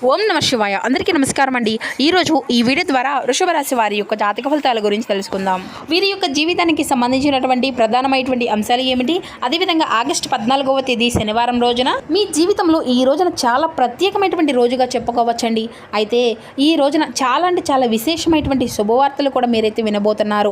ఓం నమ శివాయ. అందరికీ నమస్కారం అండి. ఈరోజు ఈ వీడియో ద్వారా వృషభ రాశి వారి యొక్క జాతక ఫలితాల గురించి తెలుసుకుందాం. వీరి యొక్క జీవితానికి సంబంధించినటువంటి ప్రధానమైనటువంటి అంశాలు ఏమిటి, అదేవిధంగా ఆగస్టు 14వ తేదీ శనివారం రోజున మీ జీవితంలో ఈ రోజున చాలా ప్రత్యేకమైనటువంటి రోజుగా చెప్పుకోవచ్చండి. అయితే ఈ రోజున చాలా అంటే చాలా విశేషమైనటువంటి శుభవార్తలు కూడా మీరైతే వినబోతున్నారు.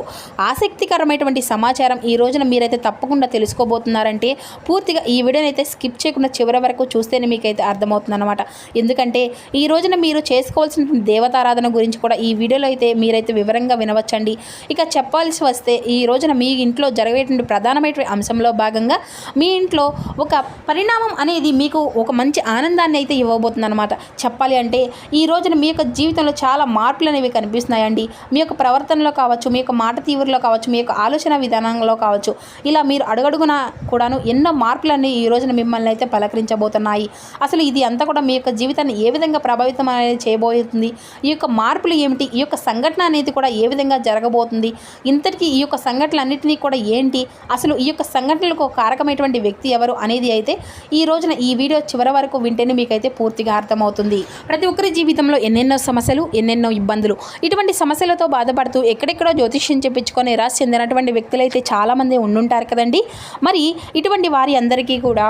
ఆసక్తికరమైనటువంటి సమాచారం ఈ రోజున మీరైతే తప్పకుండా తెలుసుకోబోతున్నారంటే పూర్తిగా ఈ వీడియోని అయితే స్కిప్ చేయకుండా చివరి వరకు చూస్తేనే మీకైతే అర్థమవుతుంది అనమాట. ఎందుకంటే ఈ రోజున మీరు చేసుకోవాల్సిన దేవతారాధన గురించి కూడా ఈ వీడియోలో అయితే మీరైతే వివరంగా వినవచ్చండి. ఇక చెప్పాల్సి వస్తే ఈ రోజున మీ ఇంట్లో జరిగేటువంటి ప్రధానమైన అంశంలో భాగంగా మీ ఇంట్లో ఒక పరిణామం అనేది మీకు ఒక మంచి ఆనందాన్ని అయితే ఇవ్వబోతుంది అనమాట. చెప్పాలి అంటే ఈ రోజున మీ యొక్క జీవితంలో చాలా మార్పులు అనేవి కనిపిస్తున్నాయండి. మీ యొక్క ప్రవర్తనలో కావచ్చు, మీ యొక్క మాట తీరులో కావచ్చు, మీ యొక్క ఆలోచన విధానంలో కావచ్చు, ఇలా మీరు అడుగడుగున కూడాను ఎన్నో మార్పులన్నీ ఈ రోజున మిమ్మల్ని అయితే పలకరించబోతున్నాయి. అసలు ఇది అంతా కూడా మీ యొక్క జీవితాన్ని ఏ విధంగా ప్రభావితం అనేది చేయబోతుంది, ఈ యొక్క మార్పులు ఏమిటి, ఈ యొక్క సంఘటన అనేది కూడా ఏ విధంగా జరగబోతుంది, ఇంతటికీ ఈ యొక్క సంఘటనలన్నింటినీ కూడా ఏంటి, అసలు ఈ యొక్క సంఘటనలకు కారకమైనటువంటి వ్యక్తి ఎవరు అనేది అయితే ఈ రోజున ఈ వీడియో చివరి వరకు వింటేనే మీకైతే పూర్తిగా అర్థమవుతుంది. ప్రతి ఒక్కరి జీవితంలో ఎన్నెన్నో సమస్యలు, ఎన్నెన్నో ఇబ్బందులు, ఇటువంటి సమస్యలతో బాధపడుతూ ఎక్కడెక్కడో జ్యోతిష్యం చెప్పించుకొని నిరాశ చెందినటువంటి వ్యక్తులు అయితే చాలామంది ఉండుంటారు కదండి. మరి ఇటువంటి వారి అందరికీ కూడా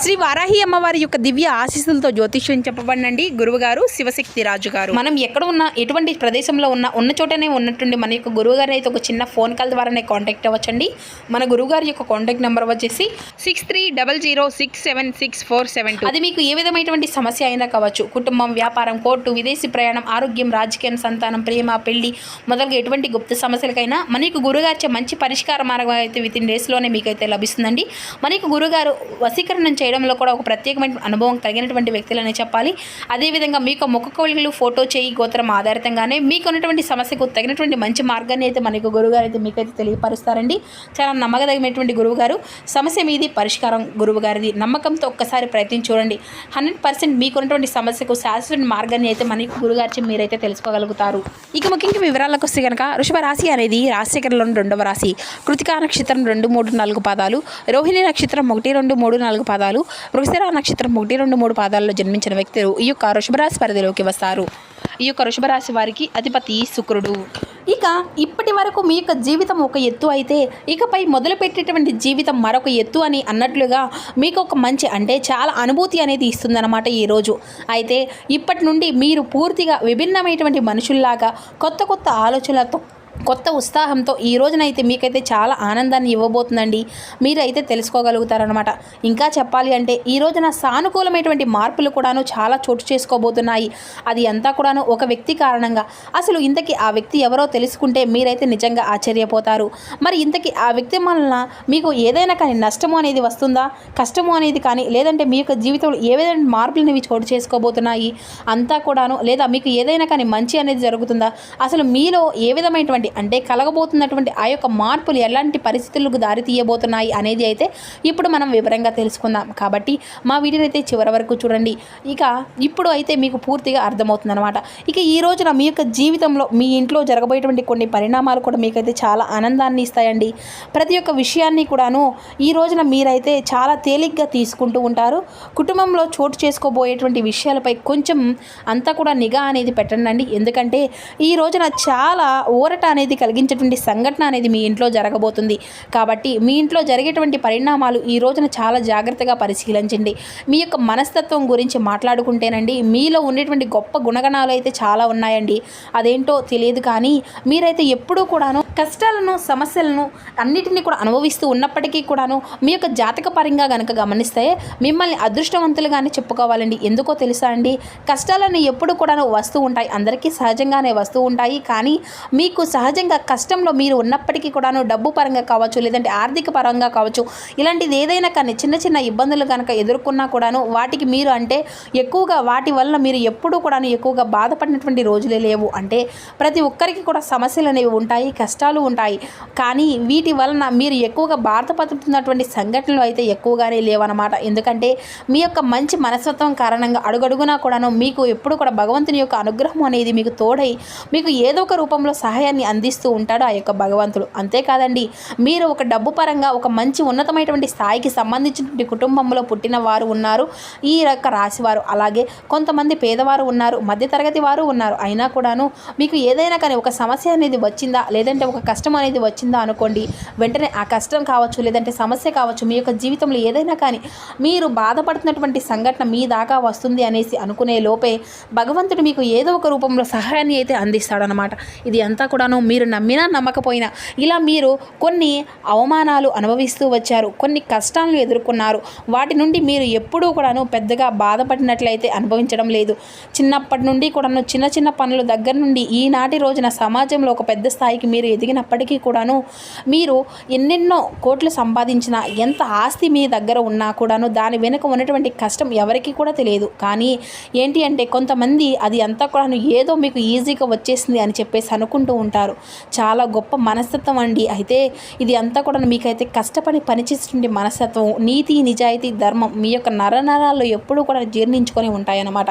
శ్రీ వారాహి అమ్మవారి యొక్క దివ్య ఆశీస్సులతో జ్యోతిష్యం చెప్పబడినండి గురువుగారు శివశక్తి రాజు గారు. మనం ఎక్కడ ఉన్నా, ఎటువంటి ప్రదేశంలో ఉన్న చోటనే ఉన్నట్టుండి మన యొక్క గురువుగారిని అయితే ఒక చిన్న ఫోన్ కాల్ ద్వారానే కాంటాక్ట్ అవ్వచ్చండి. మన గురువుగారి యొక్క కాంటాక్ట్ నెంబర్ వచ్చేసి 6300676472. అది మీకు ఏ విధమైనటువంటి సమస్య అయినా కావచ్చు, కుటుంబం, వ్యాపారం, కోర్టు, విదేశీ ప్రయాణం, ఆరోగ్యం, రాజకీయం, సంతానం, ప్రేమ, పెళ్లి మొదలుగా ఎటువంటి గుప్త సమస్యలకైనా మనకు గురుగారిచే మంచి పరిష్కార మార్గం అయితే వితిన్ డేస్లోనే మీకైతే లభిస్తుందండి. మనకు గురుగారు వశీకరణం చేయడంలో కూడా ఒక ప్రత్యేకమైన అనుభవం కలిగినటువంటి వ్యక్తులనే చెప్పాలి. అదేవిధంగా మీకు ముఖకవళికలు, ఫోటో, చేయి, గోత్రం ఆధారితంగానే మీకు ఉన్నటువంటి సమస్యకు తగినటువంటి మంచి మార్గాన్ని అయితే మనకు గురువుగారు అయితే మీకైతే తెలియపరుస్తారండి. చాలా నమ్మకదగినటువంటి గురువుగారు. సమస్య మీది, పరిష్కారం గురువుగారిది. నమ్మకంతో ఒక్కసారి ప్రయత్నం చూడండి. 100% మీకున్నటువంటి సమస్యకు శాశ్వత మార్గాన్ని అయితే మనకు గురుగారి మీరైతే తెలుసుకోగలుగుతారు. ఇక ముఖ్యంగా వివరాలకు వస్తే కనుక వృషభ రాశి అనేది రాశిచక్రంలోని 2వ రాశి. కృతికా నక్షత్రం 2, 3, 4 పాదాలు, రోహిణి నక్షత్రం 1, 2, 3, 4 పాదాలు, వృషభ నక్షత్రం 1, 2, 3 పాదాల్లో జన్మించిన వ్యక్తులు ఈ యొక్క వృషభ రాశి పరిధిలోకి వస్తారు. ఈ యొక్క వృషభ రాశి వారికి అధిపతి శుక్రుడు. ఇక ఇప్పటి వరకు మీ యొక్క జీవితం ఒక ఎత్తు అయితే ఇకపై మొదలుపెట్టేటువంటి జీవితం మరొక ఎత్తు అని అన్నట్లుగా మీకు ఒక మంచి అంటే చాలా అనుభూతి అనేది ఇస్తుందన్నమాట ఈరోజు. అయితే ఇప్పటి నుండి మీరు పూర్తిగా విభిన్నమైనటువంటి మనుషుల్లాగా కొత్త కొత్త ఆలోచనలతో, కొత్త ఉత్సాహంతో ఈ రోజునైతే మీకైతే చాలా ఆనందాన్ని ఇవ్వబోతుందండి. మీరైతే తెలుసుకోగలుగుతారనమాట. ఇంకా చెప్పాలి అంటే ఈ రోజున సానుకూలమైనటువంటి మార్పులు కూడాను చాలా చోటు చేసుకోబోతున్నాయి. అది అంతా కూడాను ఒక వ్యక్తి కారణంగా. అసలు ఇంతకీ ఆ వ్యక్తి ఎవరో తెలుసుకుంటే మీరైతే నిజంగా ఆశ్చర్యపోతారు. మరి ఇంతకీ ఆ వ్యక్తి వలన మీకు ఏదైనా కానీ నష్టము అనేది వస్తుందా, కష్టము అనేది కానీ, లేదంటే మీ యొక్క జీవితంలో ఏ విధమైన మార్పులు అనేవి చోటు చేసుకోబోతున్నాయి అంతా కూడాను, లేదా మీకు ఏదైనా కానీ మంచి అనేది జరుగుతుందా, అసలు మీలో ఏ విధమైనటువంటి అంటే కలగబోతున్నటువంటి ఆ యొక్క మార్పులు ఎలాంటి పరిస్థితులకు దారి తీయబోతున్నాయి అనేది అయితే ఇప్పుడు మనం వివరంగా తెలుసుకుందాం. కాబట్టి మా వీడియోని అయితే చివరి వరకు చూడండి. ఇక ఇప్పుడు అయితే మీకు పూర్తిగా అర్థమవుతుంది అనమాట. ఇక ఈ రోజున మీ యొక్క జీవితంలో మీ ఇంట్లో జరగబోయేటువంటి కొన్ని పరిణామాలు కూడా మీకైతే చాలా ఆనందాన్ని ఇస్తాయండి. ప్రతి ఒక్క విషయాన్ని కూడాను ఈ రోజున మీరైతే చాలా తేలిగ్గా తీసుకుంటూ ఉంటారు. కుటుంబంలో చోటు చేసుకోబోయేటువంటి విషయాలపై కొంచెం అంతా కూడా నిఘా అనేది పెట్టండి. ఎందుకంటే ఈ రోజున చాలా ఊరట అనేది కలిగించేటువంటి సంఘటన అనేది మీ ఇంట్లో జరగబోతుంది. కాబట్టి మీ ఇంట్లో జరిగేటువంటి పరిణామాలు ఈ రోజున చాలా జాగ్రత్తగా పరిశీలించండి. మీ యొక్క మనస్తత్వం గురించి మాట్లాడుకుంటేనండి మీలో ఉండేటువంటి గొప్ప గుణగణాలు అయితే చాలా ఉన్నాయండి. అదేంటో తెలియదు కానీ మీరైతే ఎప్పుడూ కూడాను కష్టాలను, సమస్యలను అన్నిటినీ కూడా అనుభవిస్తూ ఉన్నప్పటికీ కూడాను మీ యొక్క జాతక పరంగా కనుక గమనిస్తే మిమ్మల్ని అదృష్టవంతులుగానే చెప్పుకోవాలండి. ఎందుకో తెలుసా అండి, కష్టాలను ఎప్పుడు కూడాను వస్తూ ఉంటాయి, అందరికీ సహజంగానే వస్తూ ఉంటాయి. కానీ మీకు సహజంగా కష్టంలో మీరు ఉన్నప్పటికీ కూడాను డబ్బు పరంగా కావచ్చు, లేదంటే ఆర్థిక పరంగా కావచ్చు, ఇలాంటిది ఏదైనా కానీ చిన్న చిన్న ఇబ్బందులు కనుక ఎదుర్కొన్నా కూడాను వాటికి మీరు అంటే ఎక్కువగా వాటి వల్ల మీరు ఎప్పుడూ కూడాను ఎక్కువగా బాధపడినటువంటి రోజులే లేవు. అంటే ప్రతి ఒక్కరికి కూడా సమస్యలు అనేవి ఉంటాయి, కష్టాలు ఉంటాయి. కానీ వీటి వలన మీరు ఎక్కువగా బాధపడుతున్నటువంటి సంఘటనలు అయితే ఎక్కువగానే లేవన్నమాట. ఎందుకంటే మీ యొక్క మంచి మనస్తత్వం కారణంగా అడుగడుగునా కూడాను మీకు ఎప్పుడు కూడా భగవంతుని యొక్క అనుగ్రహం అనేది మీకు తోడై మీకు ఏదో ఒక రూపంలో సహాయాన్ని అందిస్తూ ఉంటాడు ఆ యొక్క భగవంతుడు. అంతేకాదండి, మీరు ఒక డబ్బు పరంగా ఒక మంచి ఉన్నతమైనటువంటి స్థాయికి సంబంధించినటువంటి కుటుంబంలో పుట్టిన వారు ఉన్నారు ఈ యొక్క రాశివారు. అలాగే కొంతమంది పేదవారు ఉన్నారు, మధ్యతరగతి వారు ఉన్నారు. అయినా కూడాను మీకు ఏదైనా కానీ ఒక సమస్య అనేది వచ్చిందా, లేదంటే ఒక కష్టం అనేది వచ్చిందా అనుకోండి, వెంటనే ఆ కష్టం కావచ్చు, లేదంటే సమస్య కావచ్చు, మీ యొక్క జీవితంలో ఏదైనా కానీ మీరు బాధపడుతున్నటువంటి సంఘటన మీ దాకా వస్తుంది అనేసి అనుకునే లోపే భగవంతుడు మీకు ఏదో ఒక రూపంలో సహాయాన్ని అయితే అందిస్తాడనమాట. ఇది అంతా కూడాను మీరు నమ్మినా నమ్మకపోయినా ఇలా మీరు కొన్ని అవమానాలు అనుభవిస్తూ వచ్చారు, కొన్ని కష్టాలను ఎదుర్కొన్నారు. వాటి నుండి మీరు ఎప్పుడూ కూడాను పెద్దగా బాధపడినట్లయితే అనుభవించడం లేదు. చిన్నప్పటి నుండి కూడాను చిన్న చిన్న పనుల దగ్గర నుండి ఈనాటి రోజున సమాజంలో ఒక పెద్ద స్థాయికి మీరు ఎదిగినప్పటికీ కూడాను మీరు ఎన్నెన్నో కోట్లు సంపాదించినా, ఎంత ఆస్తి మీ దగ్గర ఉన్నా కూడాను దాని వెనుక ఉన్నటువంటి కష్టం ఎవరికి కూడా తెలియదు. కానీ ఏంటి అంటే కొంతమంది అది అంతా కూడాను ఏదో మీకు ఈజీగా వచ్చేసింది అని చెప్పేసి అనుకుంటూ ఉంటారు. చాలా గొప్ప మనస్తత్వం అండి. అయితే ఇది అంతా కూడా మీకైతే కష్టపడి పనిచేసేటువంటి మనస్తత్వం, నీతి నిజాయితీ ధర్మం మీ యొక్క నరనరాల్లో ఎప్పుడూ కూడా జీర్ణించుకొని ఉంటాయన్నమాట.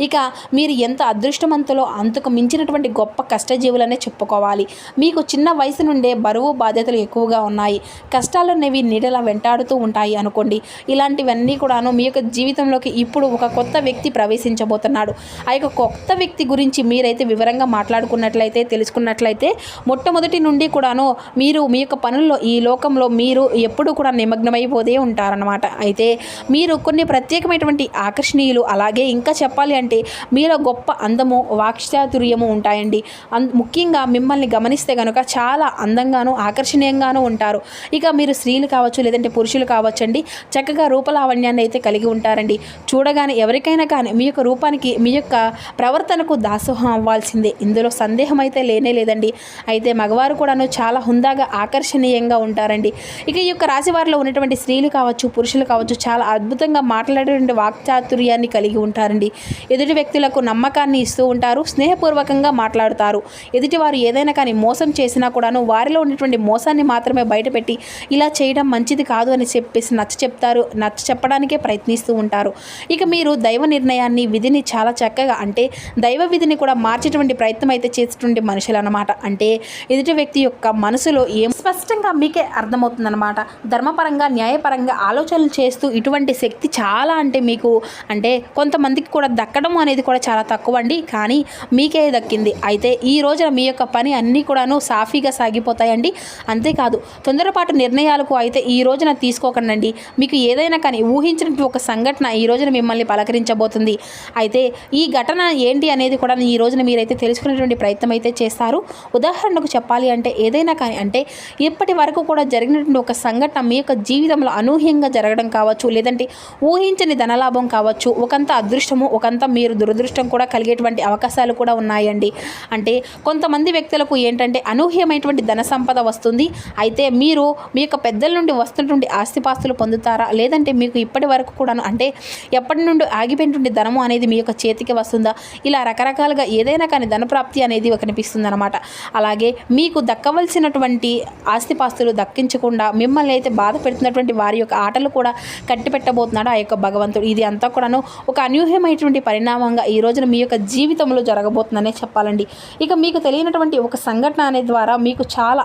ఇక మీరు ఎంత అదృష్టవంతులో అంతకు మించినటువంటి గొప్ప కష్టజీవులనే చెప్పుకోవాలి. మీకు చిన్న వయసు నుండే బరువు బాధ్యతలు ఎక్కువగా ఉన్నాయి, కష్టాలు అనేవి నీడలా వెంటాడుతూ ఉంటాయి అనుకోండి. ఇలాంటివన్నీ కూడాను మీ యొక్క జీవితంలోకి ఇప్పుడు ఒక కొత్త వ్యక్తి ప్రవేశించబోతున్నాడు. ఆ యొక్క కొత్త వ్యక్తి గురించి మీరైతే వివరంగా మాట్లాడుకున్నట్లయితే, తెలుసుకున్నట్లయితే మొట్టమొదటి నుండి కూడాను మీరు మీ యొక్క పనుల్లో ఈ లోకంలో మీరు ఎప్పుడు కూడా నిమగ్నమైపోతే ఉంటారన్నమాట. అయితే మీరు కొన్ని ప్రత్యేకమైనటువంటి ఆకర్షణీయులు, అలాగే ఇంకా చెప్పాలి అంటే మీలో గొప్ప అందము, వాక్చాతుర్యము ఉంటాయండి. ముఖ్యంగా మిమ్మల్ని గమనిస్తే కనుక చాలా అందంగాను ఆకర్షణీయంగాను ఉంటారు. ఇక మీరు స్త్రీలు కావచ్చు, లేదంటే పురుషులు కావచ్చండి, చక్కగా రూపలావణ్యాన్ని అయితే కలిగి ఉంటారండి. చూడగానే ఎవరికైనా కానీ మీ యొక్క రూపానికి, మీ యొక్క ప్రవర్తనకు దాసోహం అవ్వాల్సిందే, ఇందులో సందేహం అయితే లేనే లేదండి. అయితే మగవారు కూడాను చాలా హుందాగా ఆకర్షణీయంగా ఉంటారండి. ఇక ఈ యొక్క రాశి వారిలో ఉన్నటువంటి స్త్రీలు కావచ్చు, పురుషులు కావచ్చు, చాలా అద్భుతంగా మాట్లాడేటువంటి వాక్చాతుర్యాన్ని కలిగి ఉంటారండి. ఎదుటి వ్యక్తులకు నమ్మకాన్ని ఇస్తూ ఉంటారు, స్నేహపూర్వకంగా మాట్లాడుతారు. ఎదుటివారు ఏదైనా కానీ మోసం చేసినా కూడాను వారిలో ఉన్నటువంటి మోసాన్ని మాత్రమే బయటపెట్టి ఇలా చేయడం మంచిది కాదు అని చెప్పేసి నచ్చ చెప్పడానికే ప్రయత్నిస్తూ ఉంటారు. ఇక మీరు దైవ నిర్ణయాన్ని, విధిని చాలా చక్కగా, అంటే దైవ విధిని కూడా మార్చేటువంటి ప్రయత్నం అయితే చేసేటువంటి మనుషులు అనమాట. అంటే ఎదుటి వ్యక్తి యొక్క మనసులో ఏం స్పష్టంగా మీకే అర్థమవుతుందన్నమాట. ధర్మపరంగా, న్యాయపరంగా ఆలోచనలు చేస్తూ ఇటువంటి శక్తి చాలా అంటే మీకు, అంటే కొంతమందికి కూడా దక్కడం అనేది కూడా చాలా తక్కువ అండి, కానీ మీకే దక్కింది. అయితే ఈ రోజున మీ యొక్క పని అన్నీ కూడాను సాఫీగా సాగిపోతాయండి. అంతేకాదు తొందరపాటు నిర్ణయాలకు అయితే ఈ రోజున తీసుకోకండి. మీకు ఏదైనా కానీ ఊహించినటువంటి ఒక సంఘటన ఈ రోజున మిమ్మల్ని పలకరించబోతుంది. అయితే ఈ ఘటన ఏంటి అనేది కూడా ఈ రోజున మీరైతే తెలుసుకునేటువంటి ప్రయత్నం అయితే చేస్తారు. ఉదాహరణకు చెప్పాలి అంటే ఏదైనా కానీ, అంటే ఇప్పటి వరకు కూడా జరిగినటువంటి ఒక సంఘటన మీ యొక్క జీవితంలో అనూహ్యంగా జరగడం కావచ్చు, లేదంటే ఊహించని ధనలాభం కావచ్చు, ఒకంత అదృష్టము, ఒకంత మీరు దురదృష్టం కూడా కలిగేటువంటి అవకాశాలు కూడా ఉన్నాయండి. అంటే కొంతమంది వ్యక్తులకు ఏంటంటే అనూహ్యమైనటువంటి ధన సంపద వస్తుంది. అయితే మీరు మీ యొక్క పెద్దల నుండి వస్తున్నటువంటి ఆస్తిపాస్తులు పొందుతారా, లేదంటే మీకు ఇప్పటి వరకు కూడాను, అంటే ఎప్పటి నుండి ఆగిపోయినటువంటి ధనము అనేది మీ యొక్క చేతికి వస్తుందా, ఇలా రకరకాలుగా ఏదైనా కానీ ధనప్రాప్తి అనేది కనిపిస్తుంది అనమాట. అలాగే మీకు దక్కవలసినటువంటి ఆస్తిపాస్తులు దక్కించకుండా మిమ్మల్ని అయితే బాధ పెడుతున్నటువంటి వారి యొక్క ఆటలు కూడా కట్టిపెట్టబోతున్నాడు ఆ యొక్క భగవంతుడు. ఇది అంతా కూడాను ఒక అనూహ్యమైనటువంటి పరిణామంగా ఈ రోజున మీ యొక్క జీవితంలో జరగబోతుందనే చెప్పాలండి. ఇక మీకు తెలియనటువంటి ఒక సంఘటన అనే ద్వారా మీకు చాలా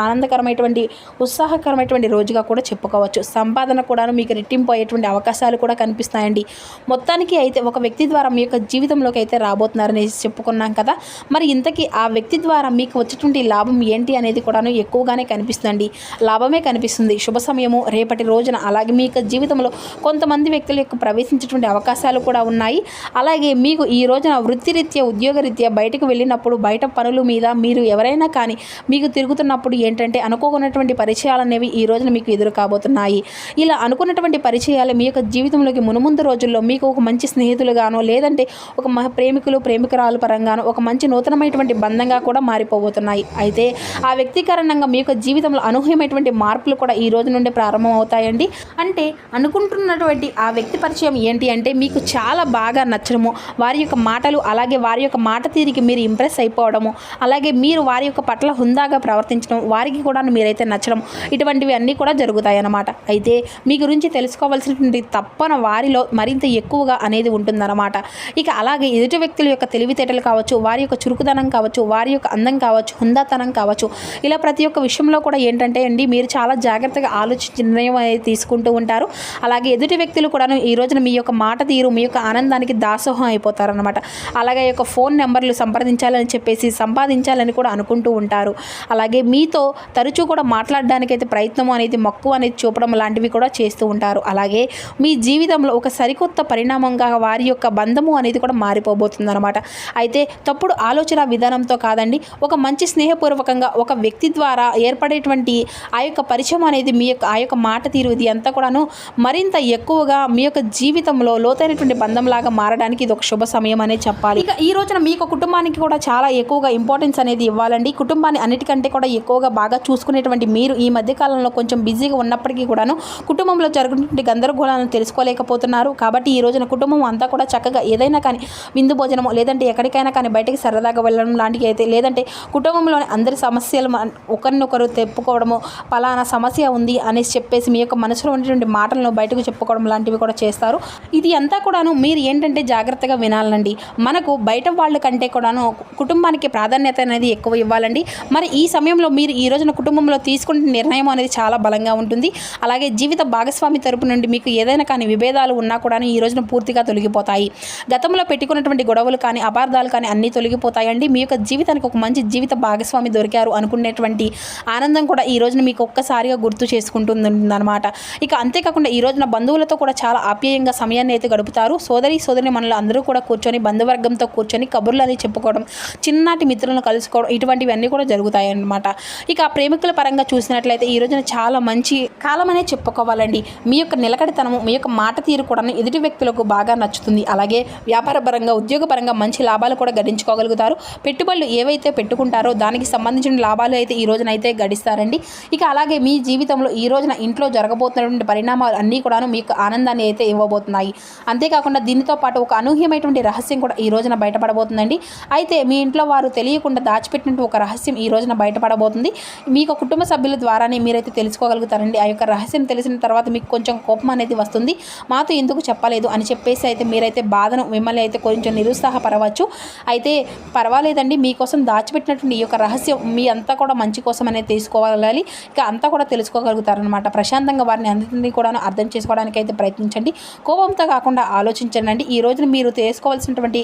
ఆనందకరమైనటువంటి, ఉత్సాహకరమైనటువంటి రోజుగా కూడా చెప్పుకోవచ్చు. సంపాదన కూడా మీకు రెట్టింపు అయ్యేటువంటి అవకాశాలు కూడా కనిపిస్తాయండి. మొత్తానికి అయితే ఒక వ్యక్తి ద్వారా మీ యొక్క జీవితంలోకి అయితే రాబోతున్నారని చెప్పుకున్నాం కదా. మరి ఇంతకీ ఆ వ్యక్తి ద్వారా మీకు వచ్చేటువంటి లాభం ఏంటి అనేది కూడాను ఎక్కువగానే కనిపిస్తుందండి. లాభమే కనిపిస్తుంది. శుభ సమయము రేపటి రోజున. అలాగే మీ యొక్క జీవితంలో కొంతమంది వ్యక్తుల యొక్క ప్రవేశించేటువంటి అవకాశాలు కూడా ఉన్నాయి. అలాగే మీకు ఈ రోజున వృత్తిరీత్యా, ఉద్యోగరీత్యా బయటకు వెళ్ళినప్పుడు, బయట పనుల మీద మీరు ఎవరైనా కానీ మీకు తిరుగుతున్నప్పుడు ఏంటంటే అనుకోకున్నటువంటి పరిచయాలు అనేవి ఈ రోజున మీకు ఎదురు కాబోతున్నాయి. ఇలా అనుకున్నటువంటి పరిచయాలు మీ యొక్క జీవితంలోకి మునుముందు రోజుల్లో మీకు ఒక మంచి స్నేహితులుగానో, లేదంటే ఒక ప్రేమికులు, ప్రేమికురాలు పరంగానో ఒక మంచి నూతనమైనటువంటి బంధంగా కూడా మారిపోబోతున్నాయి. అయితే ఆ వ్యక్తి కారణంగా మీ యొక్క జీవితంలో అనూహ్యమైనటువంటి మార్పులు కూడా ఈ రోజు నుండి ప్రారంభం అవుతాయండి. అంటే అనుకుంటున్నటువంటి ఆ వ్యక్తి పరిచయం ఏంటి అంటే మీకు చాలా బాగా నచ్చడము, వారి యొక్క మాటలు, అలాగే వారి యొక్క మాట తీరికి మీరు ఇంప్రెస్ అయిపోవడము, అలాగే మీరు వారి యొక్క పట్ల హుందాగా ప్రవర్తించడం, వారికి కూడా మీరైతే నచ్చడం, ఇటువంటివి అన్నీ కూడా జరుగుతాయి అన్నమాట. అయితే మీ గురించి తెలుసుకోవాల్సినటువంటి తప్పన వారిలో మరింత ఎక్కువగా అనేది ఉంటుందన్నమాట. ఇక అలాగే ఎదుటి వ్యక్తుల యొక్క తెలివితేటలు కావచ్చు, వారి యొక్క చురుకుదనం కావచ్చు, వారి యొక్క అందం కావచ్చు, హుందాతనం కావచ్చు, ఇలా ప్రతి ఒక్క విషయంలో కూడా ఏంటంటే అండి మీరు చాలా జాగ్రత్తగా ఆలోచించి నిర్ణయం అనేది తీసుకుంటూ ఉంటారు. అలాగే ఎదుటి వ్యక్తులు కూడాను ఈ రోజున మీ యొక్క మాట తీరు, మీ యొక్క ఆనందానికి దాసోహం అయిపోతారనమాట. అలాగే ఈ యొక్క ఫోన్ నెంబర్లు సంప్రదించాలని చెప్పేసి సంపాదించాలని కూడా అనుకుంటూ ఉంటారు. అలాగే మీతో తరచూ కూడా మాట్లాడడానికైతే ప్రయత్నం అనేది, మక్కువ అనేది చూపడం లాంటివి కూడా చేస్తూ ఉంటారు. అలాగే మీ జీవితంలో ఒక సరికొత్త పరిణామంగా వారి యొక్క బంధము అనేది కూడా మారిపోబోతుంది అనమాట. అయితే తప్పుడు ఆలోచన విధానంతో కాదండి, ఒక మంచి స్నేహపూర్వకంగా ఒక వ్యక్తి ద్వారా ఏర్పడేటువంటి ఆ యొక్క పరిచయం అనేది మీ యొక్క ఆ యొక్క మాట తీరు ఇది అంతా కూడాను మరింత ఎక్కువగా మీ యొక్క జీవితంలో లోతైనటువంటి బంధంలాగా మారడానికి ఇది ఒక శుభ సమయం అనేది చెప్పాలి. ఇక ఈ రోజున మీ యొక్క కుటుంబానికి కూడా చాలా ఎక్కువగా ఇంపార్టెన్స్ అనేది ఇవ్వాలండి. కుటుంబాన్ని అన్నిటికంటే కూడా ఎక్కువగా బాగా చూసుకునేటువంటి మీరు ఈ మధ్యకాలంలో కొంచెం బిజీగా ఉన్నప్పటికీ కూడాను కుటుంబంలో జరుగుతున్నటువంటి గందరగోళాలను తెలుసుకోలేకపోతున్నారు. కాబట్టి ఈ రోజున కుటుంబం అంతా కూడా చక్కగా ఏదైనా కానీ విందు భోజనము, లేదంటే ఎక్కడికైనా కానీ బయటకి సరదాగా వెళ్ళడం లాంటివి అయితే, లేదంటే కుటుంబంలోని అందరి సమస్యలు ఒకరినొకరు తెప్పుకోవడము, పలానా సమస్య ఉంది అనేసి చెప్పేసి మీ యొక్క మనసులో ఉన్నటువంటి మాటలను బయటకు చెప్పుకోవడం లాంటివి కూడా చేస్తారు. ఇది అంతా కూడాను మీరు ఏంటంటే జాగ్రత్తగా వినాలండి. మనకు బయట వాళ్ళ కంటే కూడాను కుటుంబానికి ప్రాధాన్యత అనేది ఎక్కువ ఇవ్వాలండి. మరి ఈ సమయంలో మీరు ఈ రోజున కుటుంబంలో తీసుకునే నిర్ణయం అనేది చాలా బలంగా ఉంటుంది. అలాగే జీవిత భాగస్వామి తరపు నుండి మీకు ఏదైనా కానీ విభేదాలు ఉన్నా కూడా ఈ రోజున పూర్తిగా తొలగిపోతాయి. గతంలో పెట్టుకున్నటువంటి గొడవలు కానీ అపార్థాలు కానీ అన్నీ తొలగిపోతాయండి. మీ యొక్క జీవితానికి ఒక మంచి జీవిత భాగస్వామి దొరికారు అనుకునేటువంటి ఆనందం కూడా ఈ రోజున మీకు ఒక్కసారిగా గుర్తు చేసుకుంటుందన్నమాట. ఇక అంతేకాకుండా ఈ రోజున బంధువులతో కూడా చాలా ఆప్యాయంగా సమయాన్ని అయితే గడుపుతారు. సోదరి మనలో అందరూ కూడా కూర్చొని బంధువర్గంతో కూర్చొని కబుర్లు అని చెప్పుకోవడం, చిన్ననాటి మిత్రులను కలుసుకోవడం, ఇటువంటివన్నీ కూడా జరుగుతాయి అన్నమాట. ఇక ప్రేమికుల పరంగా చూసినట్లయితే ఈ రోజున చాలా మంచి కాలం అనే చెప్పుకోవాలండి. మీ యొక్క నిలకడతనము, మీ యొక్క మాట తీరు కూడా ఎదుటి వ్యక్తులకు బాగా నచ్చుతుంది. అలాగే వ్యాపార పరంగా, ఉద్యోగ పరంగా మంచి లాభాలు కూడా గడించుకోగలుగుతారు. పెట్టుబడులు ఏవైతే పెట్టుకుంటారో దానికి సంబంధించిన లాభాలు అయితే ఈ రోజున అయితే గడిస్తారండి. ఇక అలాగే మీ జీవితంలో ఈ రోజున ఇంట్లో జరగబోతున్నటువంటి పరిణామాలు అన్నీ కూడాను మీకు ఆనందాన్ని అయితే ఇవ్వబోతున్నాయి. అంతేకాకుండా దీనితో పాటు ఒక అనూహ్యమైనటువంటి రహస్యం కూడా ఈ రోజున బయటపడబోతుందండి. అయితే మీ ఇంట్లో వారు తెలియకుండా దాచిపెట్టినట్టు ఒక రహస్యం ఈ రోజున బయటపడబోతుంది. మీకు కుటుంబ సభ్యుల ద్వారానే మీరైతే తెలుసుకోగలుగుతారండి. ఆ యొక్క రహస్యం తెలిసిన తర్వాత మీకు కొంచెం కోపం అనేది వస్తుంది. మాతో ఎందుకు చెప్పలేదు అని చెప్పేసి అయితే మీరైతే బాధను మిమ్మల్ని అయితే కొంచెం నిరుత్సాహపడవచ్చు. అయితే పర్వాలేదండి, మీకోసం దాచిపెట్టినటువంటి ఈ యొక్క రహస్యం మీ అంతా కూడా మంచి కోసం అనేది తీసుకోవాలి. ఇక అంతా కూడా తెలుసుకోగలుగుతారనమాట. ప్రశాంతంగా వారిని అందరినీ కూడా అర్థం చేసుకోవడానికి అయితే ప్రయత్నించండి. కోపంతో కాకుండా ఆలోచించండి. ఈ రోజున మీరు చేసుకోవాల్సినటువంటి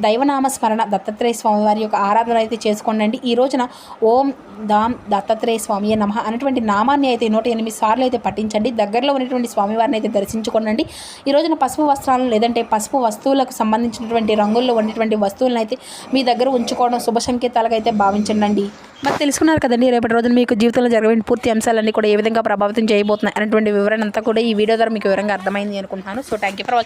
దైవనామ స్మరణ, దత్తాత్రేయ స్వామి వారి యొక్క ఆరాధన అయితే చేసుకోండి. ఈ రోజున ఓం దాం దత్తాత్రేయ స్వామి నమః అనేటువంటి నామాన్ని అయితే 108 సార్లు అయితే పఠించండి. దగ్గరలో ఉన్నటువంటి స్వామివారిని అయితే దర్శించుకోండి. ఈ రోజున పసుపు వస్త్రాలను లేదంటే పసుపు వస్తువులకు సంబంధించినటువంటి రంగుల్లో ఉన్నటువంటి వస్తువులను అయితే మీ దగ్గర ఉంచుకోవడం శుభ సంకేతాలుగా అయితే భావించండి. మరి తెలుసుకున్నారు కదండి, రేపటి రోజున మీకు జీవితంలో జరిగే పూర్తి అంశాలన్నీ కూడా ఏ విధంగా ప్రభావితం చేయబోతున్నాయి అనేటువంటి వివరణ అంతా కూడా ఈ వీడియో ద్వారా మీకు వివరంగా అర్థమైంది అనుకుంటున్నాను. So thank you for watching.